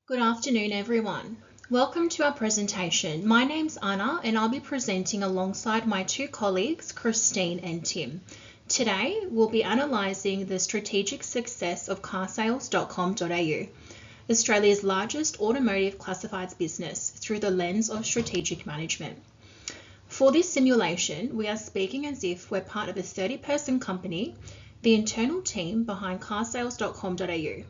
Good afternoon, everyone. Welcome to our presentation. My name's Anna and I'll be presenting alongside my two colleagues, Christine and Tim. Today, we'll be analysing the strategic success of Carsales.com.au, Australia's largest automotive classifieds business, through the lens of strategic management. For this simulation, we are speaking as if we're part of a 30-person company, the internal team behind Carsales.com.au.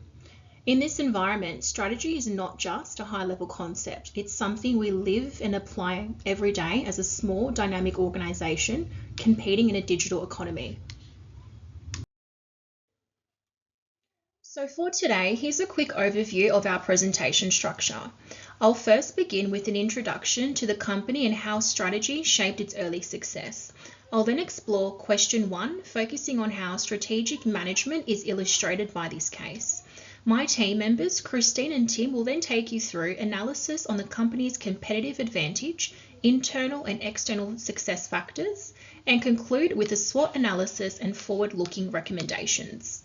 In this environment, strategy is not just a high-level concept. It's something we live and apply every day as a small, dynamic organisation competing in a digital economy. So for today, here's a quick overview of our presentation structure. I'll first begin with an introduction to the company and how strategy shaped its early success. I'll then explore question 1, focusing on how strategic management is illustrated by this case. My team members, Christine and Tim, will then take you through analysis on the company's competitive advantage, internal and external success factors, and conclude with a SWOT analysis and forward-looking recommendations.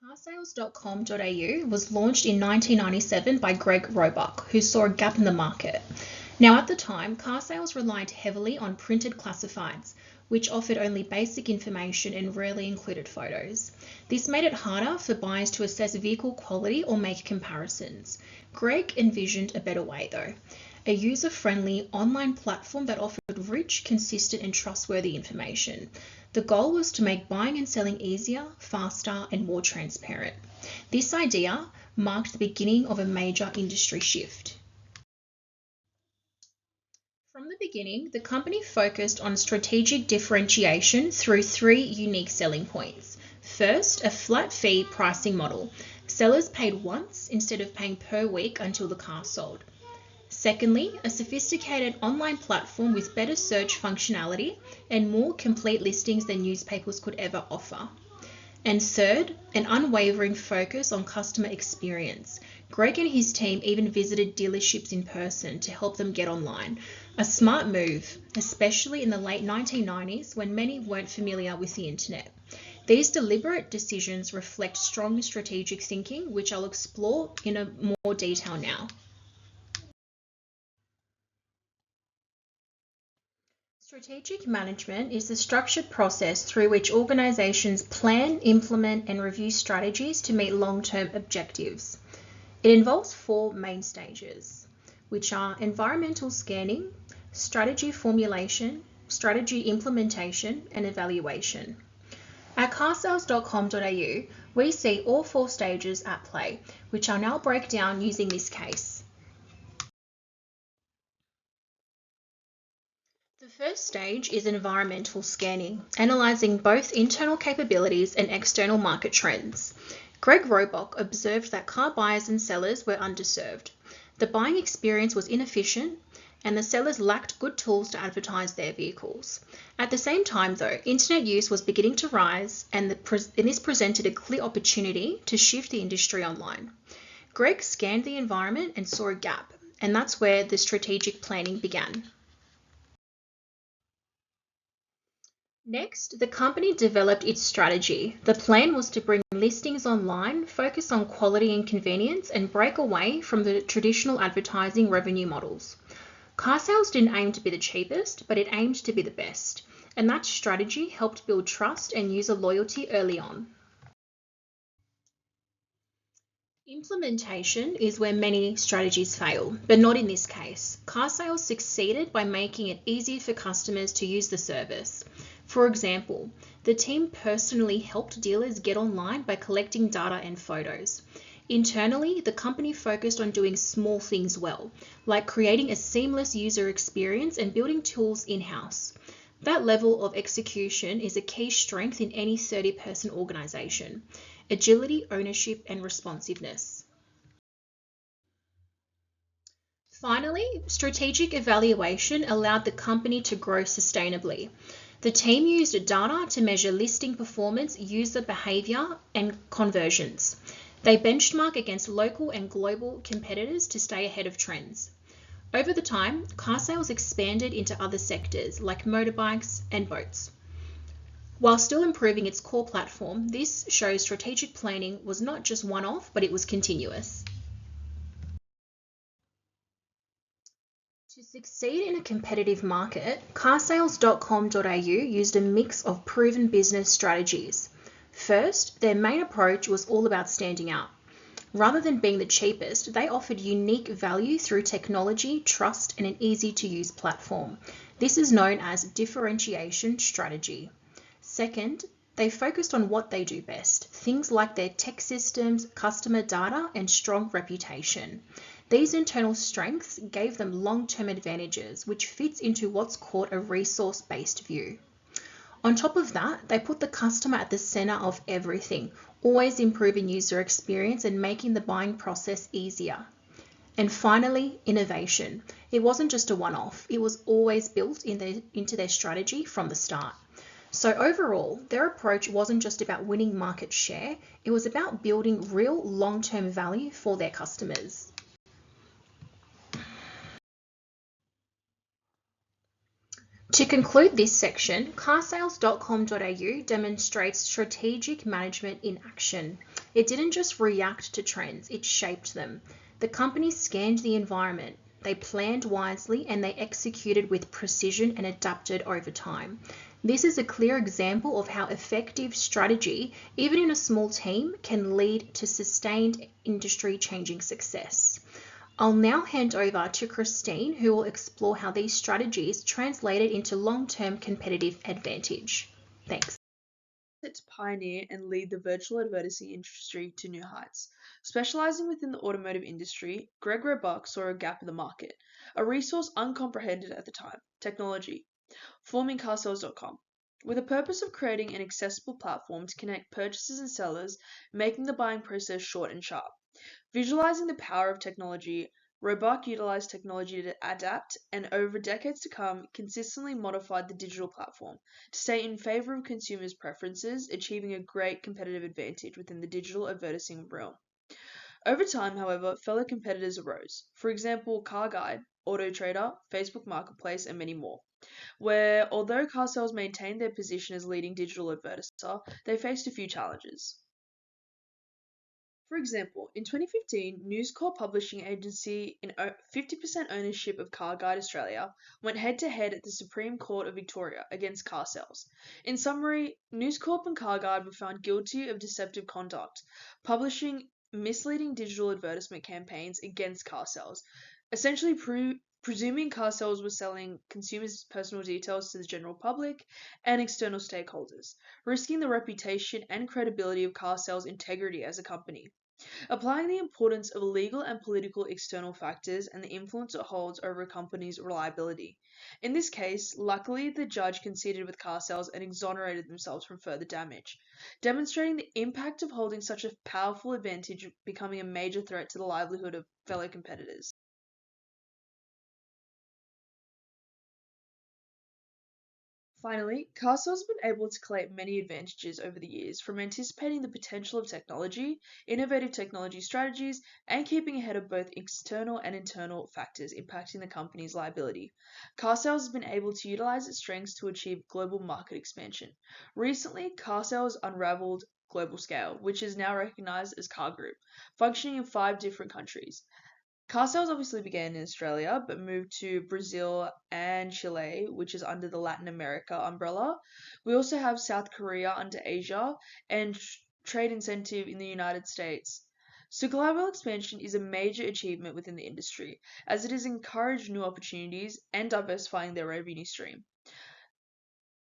Carsales.com.au was launched in 1997 by Greg Roebuck, who saw a gap in the market. Now, at the time, Carsales relied heavily on printed classifieds, which offered only basic information and rarely included photos. This made it harder for buyers to assess vehicle quality or make comparisons. Greg envisioned a better way though, a user-friendly online platform that offered rich, consistent and trustworthy information. The goal was to make buying and selling easier, faster and more transparent. This idea marked the beginning of a major industry shift. From the beginning, the company focused on strategic differentiation through 3 unique selling points. First, a flat fee pricing model. Sellers paid once instead of paying per week until the car sold. Secondly, a sophisticated online platform with better search functionality and more complete listings than newspapers could ever offer. And third, an unwavering focus on customer experience. Greg and his team even visited dealerships in person to help them get online. A smart move, especially in the late 1990s when many weren't familiar with the internet. These deliberate decisions reflect strong strategic thinking, which I'll explore in more detail now. Strategic management is the structured process through which organizations plan, implement, and review strategies to meet long-term objectives. It involves 4 main stages, which are environmental scanning, strategy formulation, strategy implementation, and evaluation. At carsales.com.au, we see all 4 stages at play, which I'll now break down using this case. The first stage is environmental scanning, analysing both internal capabilities and external market trends. Greg Roebuck observed that car buyers and sellers were underserved. The buying experience was inefficient, and the sellers lacked good tools to advertise their vehicles. At the same time, though, internet use was beginning to rise, and this presented a clear opportunity to shift the industry online. Greg scanned the environment and saw a gap, and that's where the strategic planning began. Next, the company developed its strategy. The plan was to bring listings online, focus on quality and convenience, and break away from the traditional advertising revenue models. Carsales didn't aim to be the cheapest, but it aimed to be the best, and that strategy helped build trust and user loyalty early on. Implementation is where many strategies fail, but not in this case. Carsales succeeded by making it easier for customers to use the service. For example, the team personally helped dealers get online by collecting data and photos. Internally, the company focused on doing small things well, like creating a seamless user experience and building tools in-house. That level of execution is a key strength in any 30-person organization. Agility, ownership, and responsiveness. Finally, strategic evaluation allowed the company to grow sustainably. The team used data to measure listing performance, user behavior, and conversions. They benchmark against local and global competitors to stay ahead of trends. Over the time, Carsales expanded into other sectors like motorbikes and boats. While still improving its core platform, this shows strategic planning was not just one off, but it was continuous. To succeed in a competitive market, carsales.com.au used a mix of proven business strategies. First, their main approach was all about standing out. Rather than being the cheapest, they offered unique value through technology, trust, and an easy to use platform. This is known as differentiation strategy. Second, they focused on what they do best, things like their tech systems, customer data, and strong reputation. These internal strengths gave them long-term advantages, which fits into what's called a resource-based view. On top of that, they put the customer at the center of everything, always improving user experience and making the buying process easier. And finally, innovation. It wasn't just a one-off, it was always built into their strategy from the start. So overall, their approach wasn't just about winning market share, it was about building real long-term value for their customers. To conclude this section, carsales.com.au demonstrates strategic management in action. It didn't just react to trends, it shaped them. The company scanned the environment, they planned wisely, and they executed with precision and adapted over time. This is a clear example of how effective strategy, even in a small team, can lead to sustained industry-changing success. I'll now hand over to Christine, who will explore how these strategies translated into long-term competitive advantage. Thanks. To pioneer and lead the virtual advertising industry to new heights. Specializing within the automotive industry, Greg Roebuck saw a gap in the market, a resource uncomprehended at the time, technology, forming Carsales.com. With the purpose of creating an accessible platform to connect purchasers and sellers, making the buying process short and sharp. Visualizing the power of technology, Roebuck utilized technology to adapt and, over decades to come, consistently modified the digital platform to stay in favor of consumers' preferences, achieving a great competitive advantage within the digital advertising realm. Over time, however, fellow competitors arose. For example, Car Guide, Auto Trader, Facebook Marketplace, and many more, where although car sales maintained their position as leading digital advertiser, they faced a few challenges. For example, in 2015, News Corp publishing agency in 50% ownership of Car Guide Australia went head-to-head at the Supreme Court of Victoria against Carsales. In summary, News Corp and Car Guide were found guilty of deceptive conduct, publishing misleading digital advertisement campaigns against Carsales, essentially presuming Carsales was selling consumers' personal details to the general public and external stakeholders, risking the reputation and credibility of Carsales' integrity as a company. Applying the importance of legal and political external factors and the influence it holds over a company's reliability. In this case, luckily, the judge conceded with Carsales and exonerated themselves from further damage, demonstrating the impact of holding such a powerful advantage becoming a major threat to the livelihood of fellow competitors. Finally, Castle has been able to collate many advantages over the years, from anticipating the potential of technology, innovative technology strategies, and keeping ahead of both external and internal factors impacting the company's liability. Carsales has been able to utilize its strengths to achieve global market expansion. Recently, Carsales unraveled Global Scale, which is now recognized as Car Group, functioning in 5 different countries. Car sales obviously began in Australia, but moved to Brazil and Chile, which is under the Latin America umbrella. We also have South Korea under Asia and trade incentive in the United States. So global expansion is a major achievement within the industry, as it has encouraged new opportunities and diversifying their revenue stream.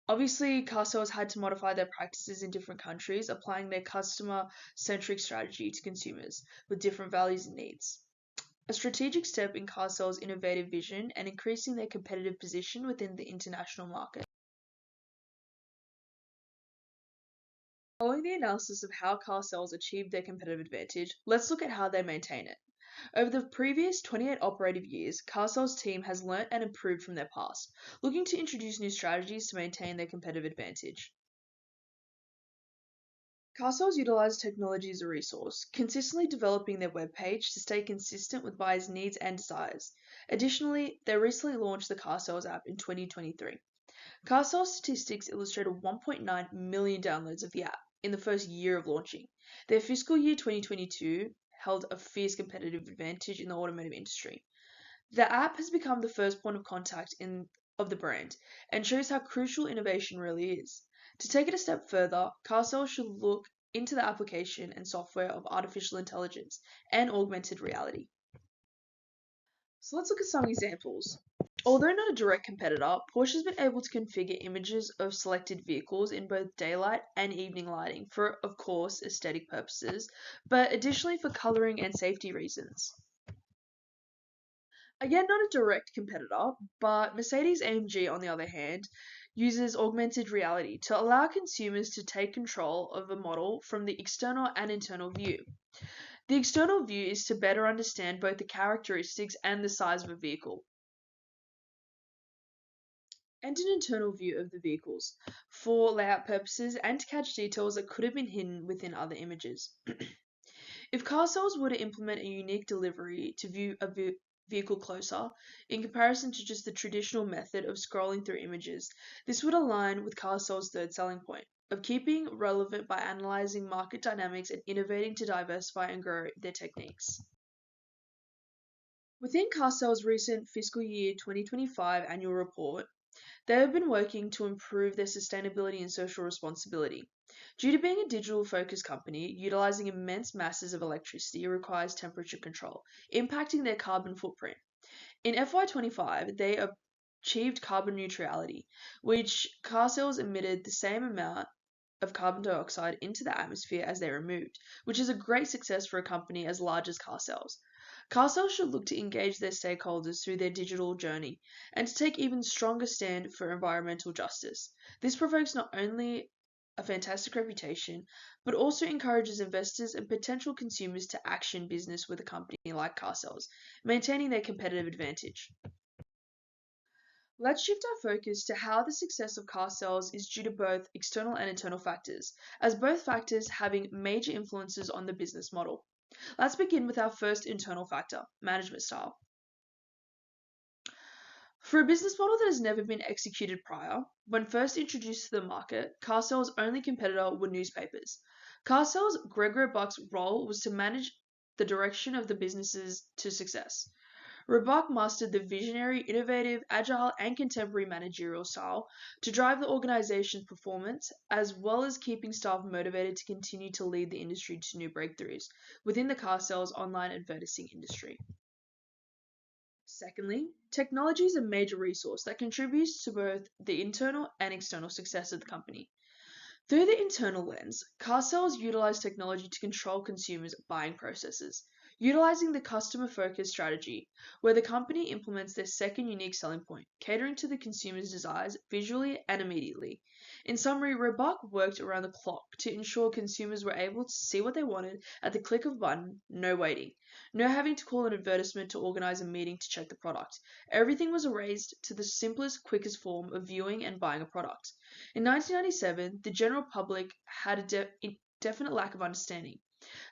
Obviously, car sales had to modify their practices in different countries, applying their customer-centric strategy to consumers with different values and needs. A strategic step in Carsales' innovative vision and increasing their competitive position within the international market. Following the analysis of how Carsales achieved their competitive advantage, let's look at how they maintain it. Over the previous 28 operative years, Carsales' team has learnt and improved from their past, looking to introduce new strategies to maintain their competitive advantage. Carsales utilized technology as a resource, consistently developing their webpage to stay consistent with buyers' needs and desires. Additionally, they recently launched the Carsales app in 2023. Carsales statistics illustrated 1.9 million downloads of the app in the first year of launching. Their fiscal year 2022 held a fierce competitive advantage in the automotive industry. The app has become the first point of contact of the brand and shows how crucial innovation really is. To take it a step further, Carsales should look into the application and software of artificial intelligence and augmented reality. So let's look at some examples. Although not a direct competitor, Porsche has been able to configure images of selected vehicles in both daylight and evening lighting for, of course, aesthetic purposes, but additionally for coloring and safety reasons. Again, not a direct competitor, but Mercedes-AMG, on the other hand, uses augmented reality to allow consumers to take control of a model from the external and internal view. The external view is to better understand both the characteristics and the size of a vehicle, and an internal view of the vehicles for layout purposes and to catch details that could have been hidden within other images. If Carsales were to implement a unique delivery to view a vehicle closer, in comparison to just the traditional method of scrolling through images, this would align with Carsales' third selling point of keeping relevant by analyzing market dynamics and innovating to diversify and grow their techniques. Within Carsales' recent fiscal year 2025 annual report, they have been working to improve their sustainability and social responsibility. Due to being a digital-focused company, utilizing immense masses of electricity requires temperature control, impacting their carbon footprint. In FY25, they achieved carbon neutrality, which car sales emitted the same amount of carbon dioxide into the atmosphere as they removed, which is a great success for a company as large as Carsales. Carsales should look to engage their stakeholders through their digital journey and to take even stronger stand for environmental justice. This provokes not only a fantastic reputation, but also encourages investors and potential consumers to action business with a company like Carsales, maintaining their competitive advantage. Let's shift our focus to how the success of Carsales is due to both external and internal factors, as both factors having major influences on the business model. Let's begin with our first internal factor, management style. For a business model that has never been executed prior, when first introduced to the market, Carsales' only competitor were newspapers. Carsales' Greg Roebuck's role was to manage the direction of the businesses to success. Roebuck mastered the visionary, innovative, agile, and contemporary managerial style to drive the organization's performance, as well as keeping staff motivated to continue to lead the industry to new breakthroughs within the car sales online advertising industry. Secondly, technology is a major resource that contributes to both the internal and external success of the company. Through the internal lens, car sales utilize technology to control consumers' buying processes, utilizing the customer-focused strategy, where the company implements their second unique selling point, catering to the consumer's desires visually and immediately. In summary, Roebuck worked around the clock to ensure consumers were able to see what they wanted at the click of a button, no waiting, no having to call an advertisement to organize a meeting to check the product. Everything was erased to the simplest, quickest form of viewing and buying a product. In 1997, the general public had a definite lack of understanding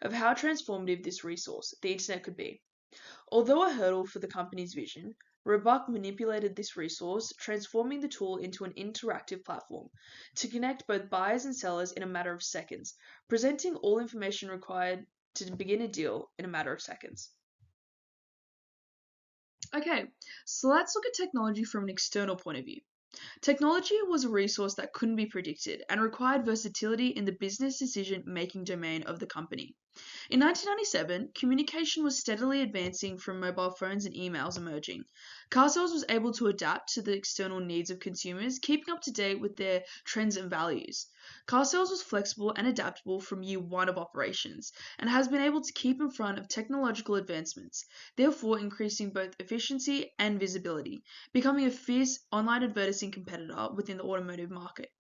of how transformative this resource, the internet, could be. Although a hurdle for the company's vision, Roebuck manipulated this resource, transforming the tool into an interactive platform to connect both buyers and sellers in a matter of seconds, presenting all information required to begin a deal in a matter of seconds. Okay, so let's look at technology from an external point of view. Technology was a resource that couldn't be predicted and required versatility in the business decision-making domain of the company. In 1997, communication was steadily advancing from mobile phones and emails emerging. Carsales was able to adapt to the external needs of consumers, keeping up to date with their trends and values. Carsales was flexible and adaptable from year one of operations and has been able to keep in front of technological advancements, therefore increasing both efficiency and visibility, becoming a fierce online advertising competitor within the automotive market.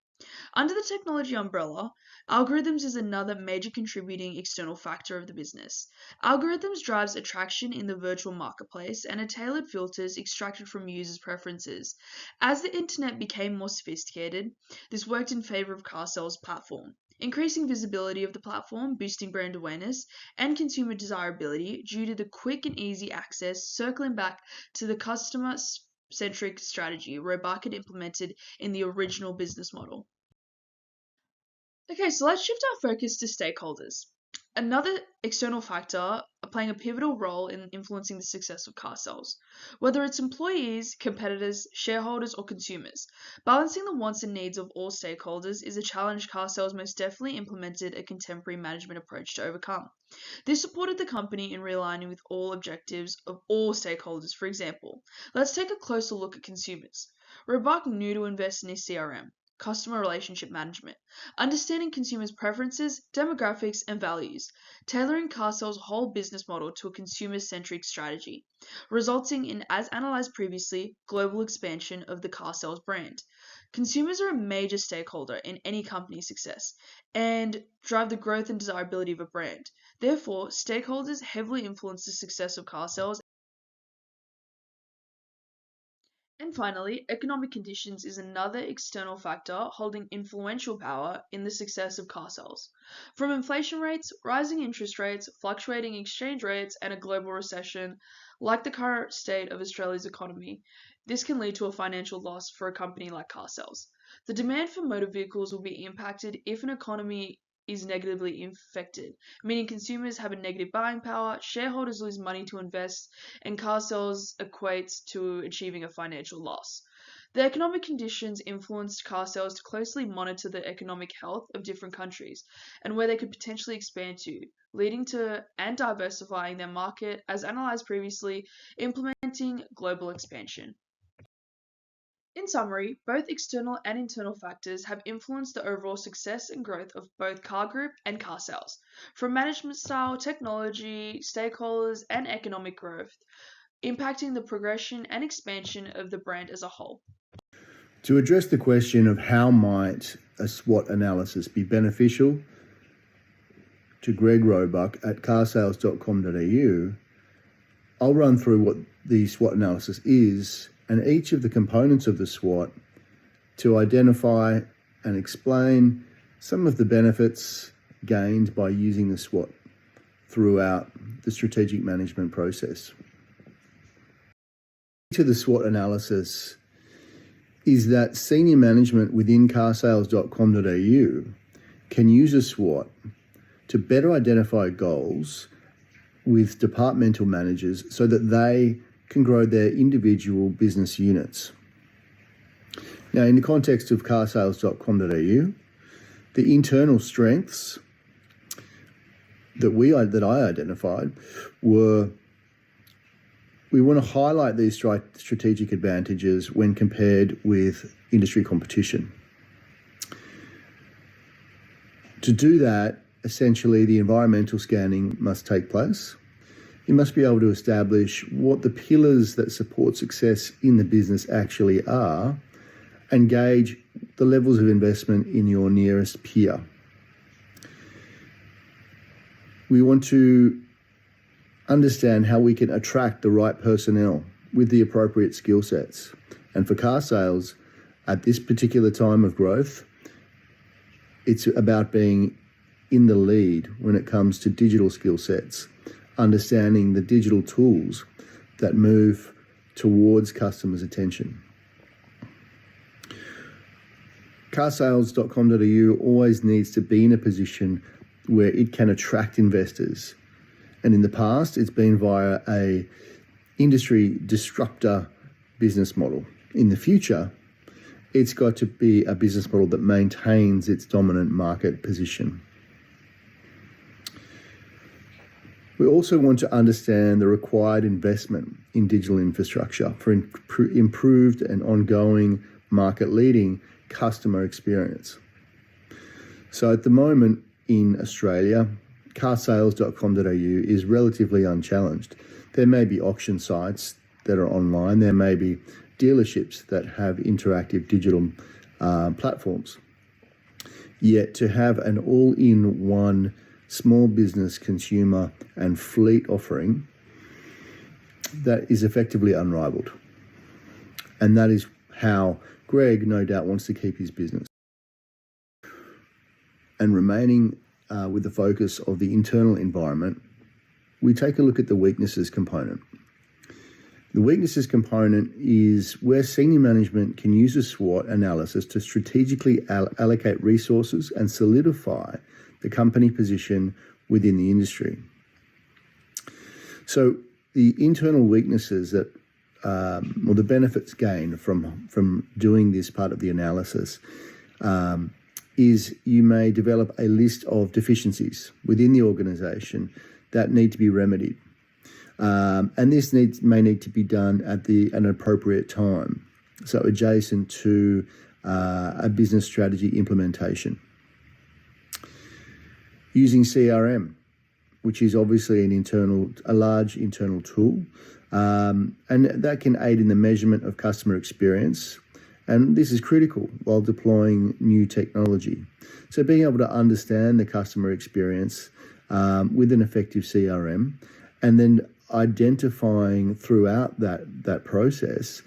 Under the technology umbrella, algorithms is another major contributing external factor of the business. Algorithms drives attraction in the virtual marketplace and are tailored filters extracted from users' preferences. As the internet became more sophisticated, this worked in favor of Carsales' platform, increasing visibility of the platform, boosting brand awareness and consumer desirability due to the quick and easy access, circling back to the customer centric strategy Roebuck had implemented in the original business model. Okay, so let's shift our focus to stakeholders. Another external factor playing a pivotal role in influencing the success of Carsales, whether it's employees, competitors, shareholders, or consumers. Balancing the wants and needs of all stakeholders is a challenge Carsales most definitely implemented a contemporary management approach to overcome. This supported the company in realigning with all objectives of all stakeholders. For example, let's take a closer look at consumers. Roebuck knew to invest in his CRM, customer relationship management, understanding consumers' preferences, demographics, and values, tailoring Carsales' whole business model to a consumer-centric strategy, resulting in, as analyzed previously, global expansion of the Carsales brand. Consumers are a major stakeholder in any company's success and drive the growth and desirability of a brand. Therefore, stakeholders heavily influence the success of Carsales. And finally, economic conditions is another external factor holding influential power in the success of Carsales. From inflation rates, rising interest rates, fluctuating exchange rates, and a global recession, like the current state of Australia's economy, this can lead to a financial loss for a company like Carsales. The demand for motor vehicles will be impacted if an economy is negatively affected, meaning consumers have a negative buying power, shareholders lose money to invest, and car sales equates to achieving a financial loss. The economic conditions influenced car sales to closely monitor the economic health of different countries and where they could potentially expand to, leading to and diversifying their market, as analyzed previously, implementing global expansion. In summary, both external and internal factors have influenced the overall success and growth of both Car Group and Carsales, from management style, technology, stakeholders, and economic growth, impacting the progression and expansion of the brand as a whole. To address the question of how might a SWOT analysis be beneficial to Greg Roebuck at carsales.com.au, I'll run through what the SWOT analysis is and each of the components of the SWOT to identify and explain some of the benefits gained by using the SWOT throughout the strategic management process. To the SWOT analysis is that senior management within carsales.com.au can use a SWOT to better identify goals with departmental managers so that they can grow their individual business units. Now, in the context of carsales.com.au, the internal strengths that I identified were we want to highlight these strategic advantages when compared with industry competition. To do that, essentially, the environmental scanning must take place. You must be able to establish what the pillars that support success in the business actually are and gauge the levels of investment in your nearest peer. We want to understand how we can attract the right personnel with the appropriate skill sets. And for car sales, at this particular time of growth, it's about being in the lead when it comes to digital skill sets, understanding the digital tools that move towards customers' attention. Carsales.com.au always needs to be in a position where it can attract investors. And in the past, it's been via a industry disruptor business model. In the future, it's got to be a business model that maintains its dominant market position. We also want to understand the required investment in digital infrastructure for improved and ongoing market-leading customer experience. So at the moment in Australia, carsales.com.au is relatively unchallenged. There may be auction sites that are online. There may be dealerships that have interactive digital platforms. Yet to have an all-in-one small business, consumer and fleet offering that is effectively unrivaled. And that is how Greg no doubt wants to keep his business. And remaining with the focus of the internal environment, we take a look at the weaknesses component. The weaknesses component is where senior management can use a SWOT analysis to strategically allocate resources and solidify the company position within the industry. So the internal weaknesses that, or the benefits gained from doing this part of the analysis is you may develop a list of deficiencies within the organisation that need to be remedied. And this may need to be done at an appropriate time, so adjacent to a business strategy implementation. Using CRM, which is obviously a large internal tool, and that can aid in the measurement of customer experience. And this is critical while deploying new technology. So being able to understand the customer experience with an effective CRM, and then identifying throughout that process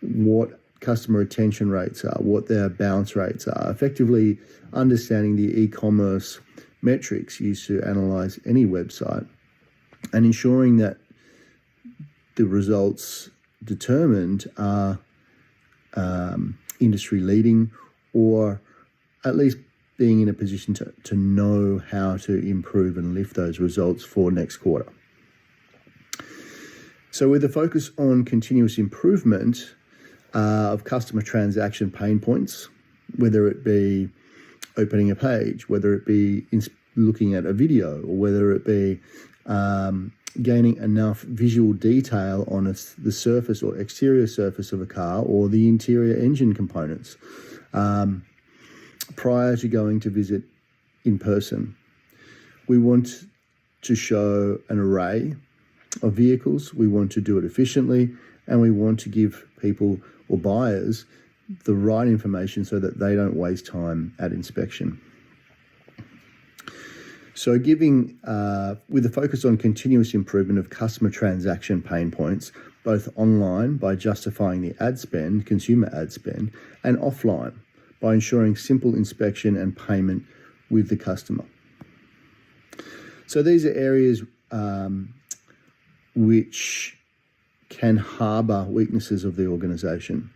what customer retention rates are, what their bounce rates are, effectively understanding the e-commerce metrics used to analyze any website, and ensuring that the results determined are industry leading, or at least being in a position to know how to improve and lift those results for next quarter. So with a focus on continuous improvement of customer transaction pain points, whether it be opening a page, whether it be looking at a video, or whether it be gaining enough visual detail on the surface or exterior surface of a car or the interior engine components prior to going to visit in person. We want to show an array of vehicles, we want to do it efficiently, and we want to give people or buyers the right information so that they don't waste time at inspection. So giving, with a focus on continuous improvement of customer transaction pain points, both online by justifying the ad spend, consumer ad spend, and offline by ensuring simple inspection and payment with the customer. So these are areas which can harbour weaknesses of the organisation.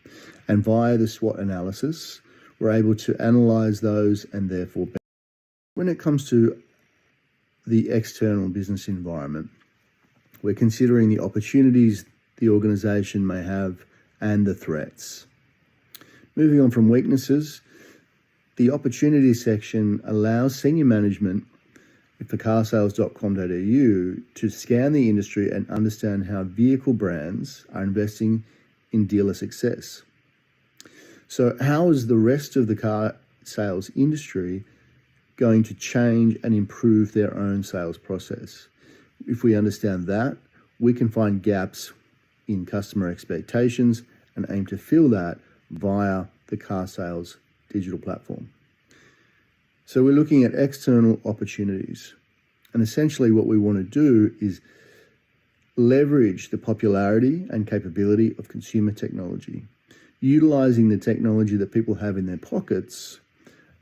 And via the SWOT analysis, we're able to analyse those and therefore, when it comes to the external business environment, we're considering the opportunities the organisation may have and the threats. Moving on from weaknesses, the opportunities section allows senior management for carsales.com.au to scan the industry and understand how vehicle brands are investing in dealer success. So how is the rest of the car sales industry going to change and improve their own sales process? If we understand that, we can find gaps in customer expectations and aim to fill that via the Carsales digital platform. So we're looking at external opportunities. And essentially what we want to do is leverage the popularity and capability of consumer technology, utilizing the technology that people have in their pockets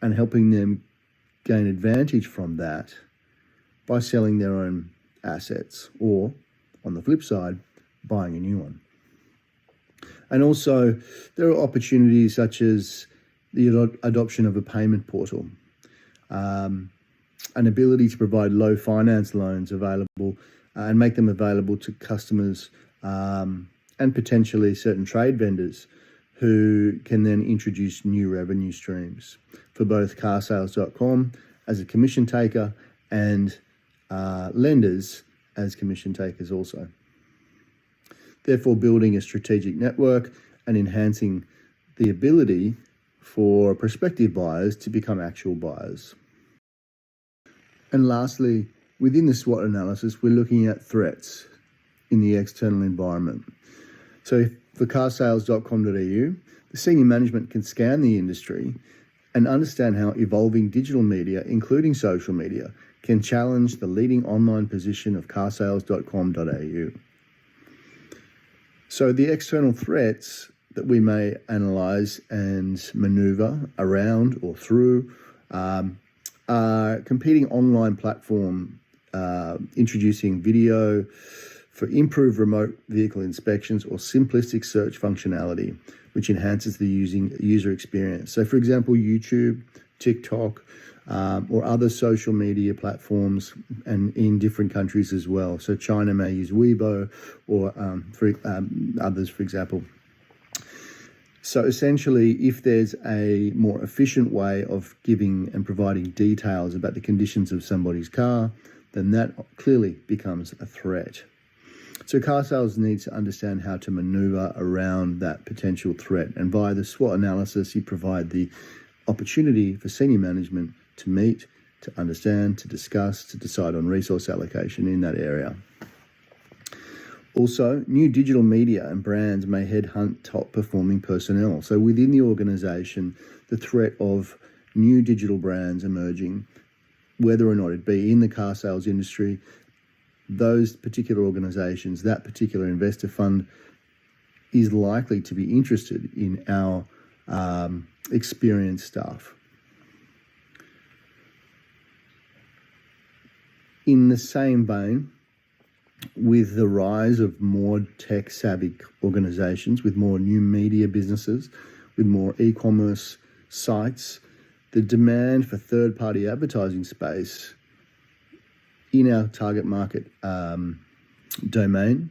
and helping them gain advantage from that by selling their own assets, or on the flip side, buying a new one. And also there are opportunities such as the adoption of a payment portal, an ability to provide low finance loans available and make them available to customers and potentially certain trade vendors who can then introduce new revenue streams for both carsales.com as a commission taker and lenders as commission takers also. Therefore, building a strategic network and enhancing the ability for prospective buyers to become actual buyers. And lastly, within the SWOT analysis, we're looking at threats in the external environment. So for carsales.com.au, the senior management can scan the industry and understand how evolving digital media, including social media, can challenge the leading online position of carsales.com.au. So the external threats that we may analyse and manoeuvre around or through are competing online platform introducing video for improved remote vehicle inspections or simplistic search functionality, which enhances the user experience. So, for example, YouTube, TikTok, or other social media platforms, and in different countries as well. So China may use Weibo, or others, for example. So essentially, if there's a more efficient way of giving and providing details about the conditions of somebody's car, then that clearly becomes a threat. So Carsales needs to understand how to maneuver around that potential threat. And via the SWOT analysis, you provide the opportunity for senior management to meet, to understand, to discuss, to decide on resource allocation in that area. Also, new digital media and brands may headhunt top performing personnel. So within the organisation, the threat of new digital brands emerging, whether or not it be in the car sales industry, those particular organisations, that particular investor fund is likely to be interested in our experienced staff. In the same vein, with the rise of more tech-savvy organisations, with more new media businesses, with more e-commerce sites, the demand for third-party advertising space in our target market domain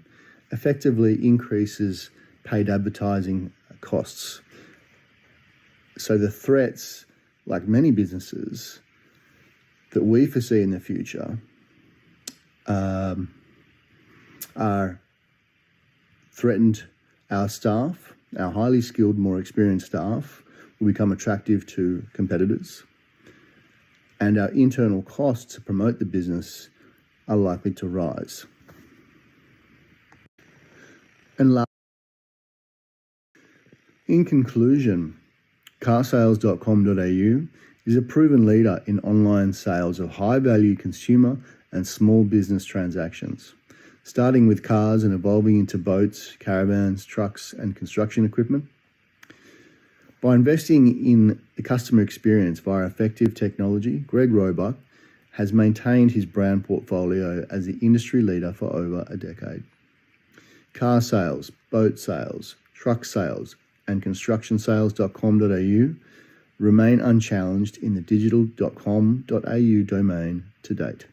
effectively increases paid advertising costs. So the threats, like many businesses, that we foresee in the future are threatened. Our staff, our highly skilled, more experienced staff, will become attractive to competitors, and our internal costs to promote the business are likely to rise. And in conclusion, carsales.com.au is a proven leader in online sales of high-value consumer and small business transactions, starting with cars and evolving into boats, caravans, trucks, and construction equipment. By investing in the customer experience via effective technology, Greg Roebuck has maintained his brand portfolio as the industry leader for over a decade. Car sales, boat sales, truck sales, and constructionsales.com.au remain unchallenged in the digital.com.au domain to date.